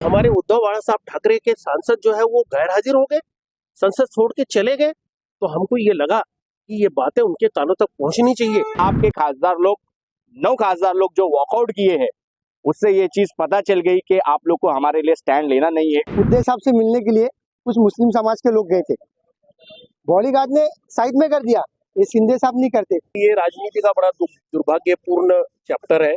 हमारे उद्धव बाला साहब ठाकरे के सांसद जो है वो गैर हाजिर हो गए, संसद छोड़ के चले गए। तो हमको ये लगा कि ये बातें उनके कानों तक पहुंचनी चाहिए। आपके खासदार लोग 9 खासदार लोग जो वॉकआउट किए हैं, उससे ये चीज पता चल गई कि आप लोग को हमारे लिए स्टैंड लेना नहीं है। उद्धव साहब से मिलने के लिए कुछ मुस्लिम समाज के लोग गए थे, बॉडीगार्ड ने साइड में कर दिया। ये शिंदे साहब नहीं करते। ये राजनीति का बड़ा दुर्भाग्यपूर्ण चैप्टर है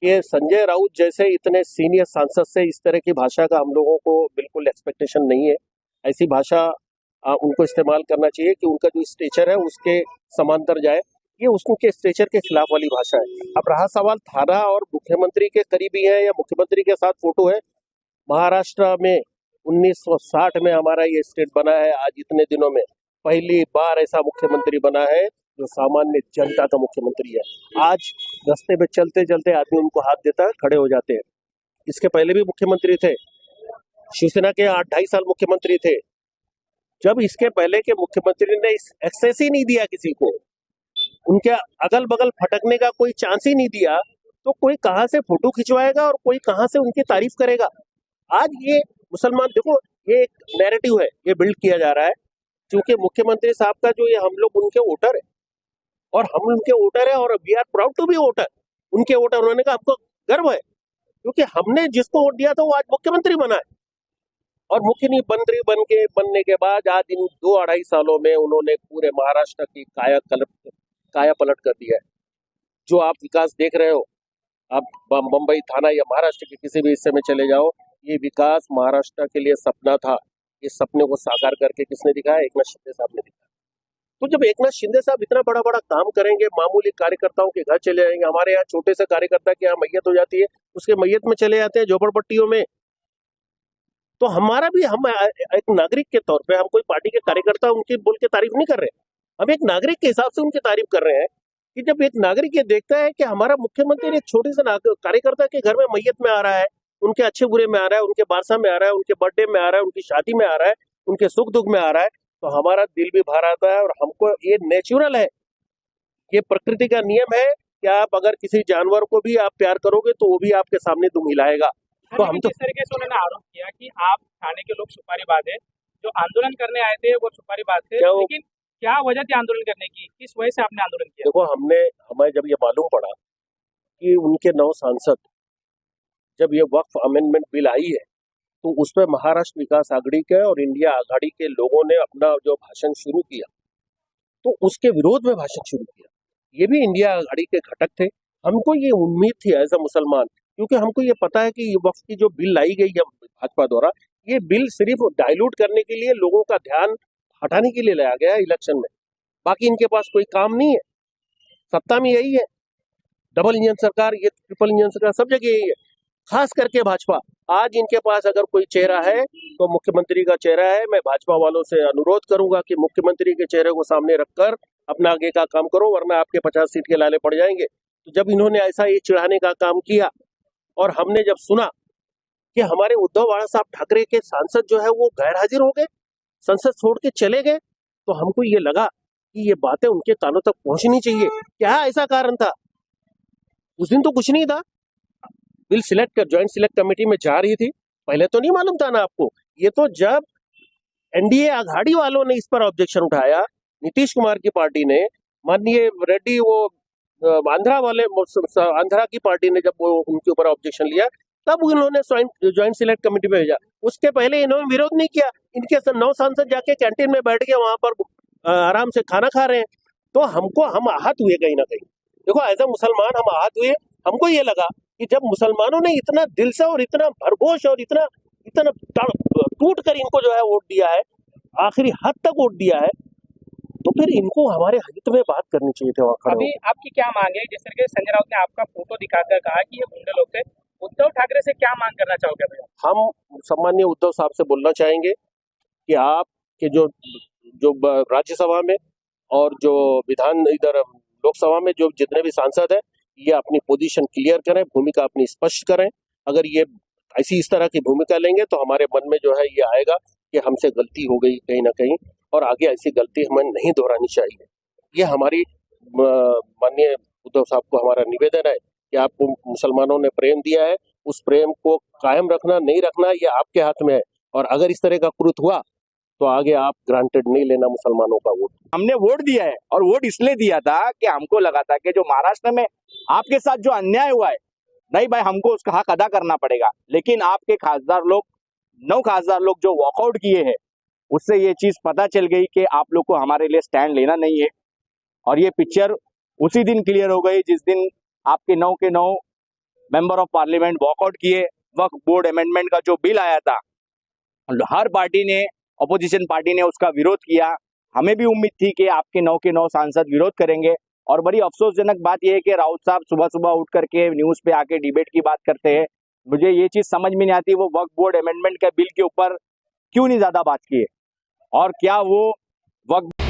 कि संजय राउत जैसे इतने सीनियर सांसद से इस तरह की भाषा का हम लोगों को बिल्कुल एक्सपेक्टेशन नहीं है। ऐसी भाषा उनको इस्तेमाल करना चाहिए कि उनका जो स्टेचर है उसके समांतर जाए। ये उसके स्टेचर के खिलाफ वाली भाषा है। अब रहा सवाल थाना और मुख्यमंत्री के करीबी है या मुख्यमंत्री के साथ फोटो है। महाराष्ट्र में 1960 में हमारा ये स्टेट बना है। आज इतने दिनों में पहली बार ऐसा मुख्यमंत्री बना है जो सामान्य जनता का मुख्यमंत्री है। आज रास्ते में चलते चलते आदमी उनको हाथ देता है, खड़े हो जाते हैं। इसके पहले भी मुख्यमंत्री थे, शिवसेना के 8-2.5 साल मुख्यमंत्री थे। जब इसके पहले के मुख्यमंत्री ने एक्सेस ही नहीं दिया किसी को, उनके अगल बगल फटकने का कोई चांस ही नहीं दिया, तो कोई कहां से फोटो खिंचवाएगा और कोई कहां से उनकी तारीफ करेगा। आज ये मुसलमान, देखो ये एक नैरेटिव है, ये बिल्ड किया जा रहा है क्योंकि मुख्यमंत्री साहब का जो ये हम लोग उनके वोटर है और हम उनके वोटर है और we are proud to be voter, उनके वोटर होने का हमको गर्व है क्योंकि हमने जिसको वोट दिया था वो आज मुख्यमंत्री बना है। और मुख्यमंत्री बनने के बाद आज इन 2-2.5 सालों में उन्होंने पूरे महाराष्ट्र की काया पलट कर दिया है। जो आप विकास देख रहे हो, आप मुंबई थाना या महाराष्ट्र के किसी भी हिस्से में चले जाओ, ये विकास महाराष्ट्र के लिए सपना था। इस सपने को साकार करके किसने दिखाया? एकनाथ शिंदे साहब ने दिखाया। तो जब एकनाथ शिंदे साहब इतना बड़ा बड़ा काम करेंगे, मामूली कार्यकर्ताओं के घर चले जाएंगे, हमारे यहाँ छोटे से कार्यकर्ता के यहाँ मैयत हो जाती है, उसके मैयत में चले जाते हैं झोपड़पट्टियों में, तो हमारा भी, हम एक नागरिक के तौर पे, हम कोई पार्टी के कार्यकर्ता उनकी बोल के तारीफ नहीं कर रहे, हम एक नागरिक के हिसाब से उनकी तारीफ कर रहे हैं कि जब एक नागरिक ये देखता है कि हमारा मुख्यमंत्री एक छोटे से कार्यकर्ता के घर में मैयत में आ रहा है, उनके अच्छे बुरे में आ रहा है, उनके बारसा में आ रहा है, उनके बर्थडे में आ रहा है, उनकी शादी में आ रहा है, उनके सुख दुख में आ रहा है, तो हमारा दिल भी भर आता है। और हमको ये नेचुरल है, ये प्रकृति का नियम है कि आप अगर किसी जानवर को भी आप प्यार करोगे तो वो भी आपके सामने दुम हिलाएगा। तो हम तो जिस तरीके से उन्होंने आरोप किया कि आप थाने के लोग सुपारीबाज है, जो आंदोलन करने आए थे वो सुपारीबाज थे, लेकिन क्या वजह थी आंदोलन करने की, किस वजह से आपने आंदोलन किया? देखो, हमें जब ये मालूम पड़ा कि उनके 9 सांसद, जब ये वक्फ अमेंडमेंट बिल आई है तो उस पर महाराष्ट्र विकास आघाड़ी के और इंडिया आघाड़ी के लोगों ने अपना जो भाषण शुरू किया, तो उसके विरोध में भाषण शुरू किया। ये भी इंडिया आघाड़ी के घटक थे। हमको ये उम्मीद थी एज अ मुसलमान, क्योंकि हमको ये पता है कि ये वक्फ की जो बिल लाई गई है भाजपा द्वारा, ये बिल सिर्फ डाइल्यूट करने के लिए, लोगों का ध्यान हटाने के लिए लाया गया है इलेक्शन में। बाकी इनके पास कोई काम नहीं है। सत्ता में यही है, डबल इंजन सरकार, ये ट्रिपल इंजन सरकार, सब जगह यही है। खास करके भाजपा, आज इनके पास अगर कोई चेहरा है तो मुख्यमंत्री का चेहरा है। मैं भाजपा वालों से अनुरोध करूंगा कि मुख्यमंत्री के चेहरे को सामने रखकर अपना आगे का काम करो, वरना आपके 50 सीट के लाले पड़ जाएंगे। तो जब इन्होंने ऐसा ये चिढ़ाने का काम किया और हमने जब सुना कि हमारे उद्धव बाला साहब ठाकरे के सांसद जो है वो गैर हाजिर हो गए, संसद छोड़ के चले गए, तो हमको ये लगा कि ये बातें उनके कानों तक पहुंचनी चाहिए। क्या ऐसा कारण था? उस दिन तो कुछ नहीं था, बिल सिलेक्ट कर ज्वाइंट सिलेक्ट कमेटी में जा रही थी, पहले तो नहीं मालूम था ना आपको। ये तो जब एनडीए आघाड़ी वालों ने इस पर ऑब्जेक्शन उठाया, नीतीश कुमार की पार्टी ने, माननीय रेड्डी, वो आंध्रा की पार्टी ने जब वो उनके ऊपर ऑब्जेक्शन लिया, तब उन्होंने ज्वाइंट सिलेक्ट कमेटी में भेजा। उसके पहले इन्होंने विरोध नहीं किया। इनके 9 सांसद जाके कैंटीन में बैठ के वहां पर आराम से खाना खा रहे हैं। तो हम आहत हुए कहीं ना कहीं। देखो, एज अ मुसलमान हम आहत हुए। हमको ये लगा कि जब मुसलमानों ने इतना दिल से और इतना भरघोष और इतना टूट कर इनको जो है वोट दिया है, आखिरी हद तक वोट दिया है, तो फिर इनको हमारे हित में बात करनी चाहिए थी। अभी आपकी क्या मांग है? जिस तरीके से संजय राउत ने आपका फोटो दिखाकर कहा कि ये गुंडे लोग थे, उद्धव ठाकरे से क्या मांग करना चाहोगे भैया? हम सम्मानीय उद्धव साहब से बोलना चाहेंगे कि आपके जो राज्यसभा में और जो इधर लोकसभा में जो जितने भी सांसद है, ये अपनी पोजीशन क्लियर करें, भूमिका अपनी स्पष्ट करें। अगर ये इस तरह की भूमिका लेंगे तो हमारे मन में जो है ये आएगा कि हमसे गलती हो गई कहीं ना कहीं, और आगे ऐसी गलती हमें नहीं दोहरानी चाहिए। ये हमारी माननीय उद्धव साहब को हमारा निवेदन है कि आपको मुसलमानों ने प्रेम दिया है, उस प्रेम को कायम रखना नहीं रखना ये आपके हाथ में है। और अगर इस तरह का कृत्य हुआ तो आगे आप ग्रांटेड नहीं लेना मुसलमानों का वोट। हमने वोट दिया है और वोट इसलिए दिया था कि हमको लगा था कि जो महाराष्ट्र में आपके साथ जो अन्याय हुआ है, नहीं भाई हमको उसका हक अदा करना पड़ेगा। लेकिन आपके खासदार लोग 9 खासदार लोग जो वॉकआउट किए हैं, उससे ये चीज पता चल गई कि आप लोग को हमारे लिए स्टैंड लेना नहीं है। और ये पिक्चर उसी दिन क्लियर हो गई जिस दिन आपके 9 के 9 मेंबर ऑफ पार्लियामेंट वॉकआउट किए। वक्फ बोर्ड अमेंडमेंट का जो बिल आया था, हर पार्टी ने, अपोजिशन पार्टी ने उसका विरोध किया। हमें भी उम्मीद थी कि आपके 9 के 9 सांसद विरोध करेंगे। और बड़ी अफसोसजनक बात यह है कि राउत साहब सुबह सुबह उठ करके न्यूज पे आके डिबेट की बात करते हैं। मुझे ये चीज समझ में नहीं आती वो वक्फ बोर्ड अमेंडमेंट के बिल के ऊपर क्यों नहीं ज्यादा बात की है, और क्या वो वक्फ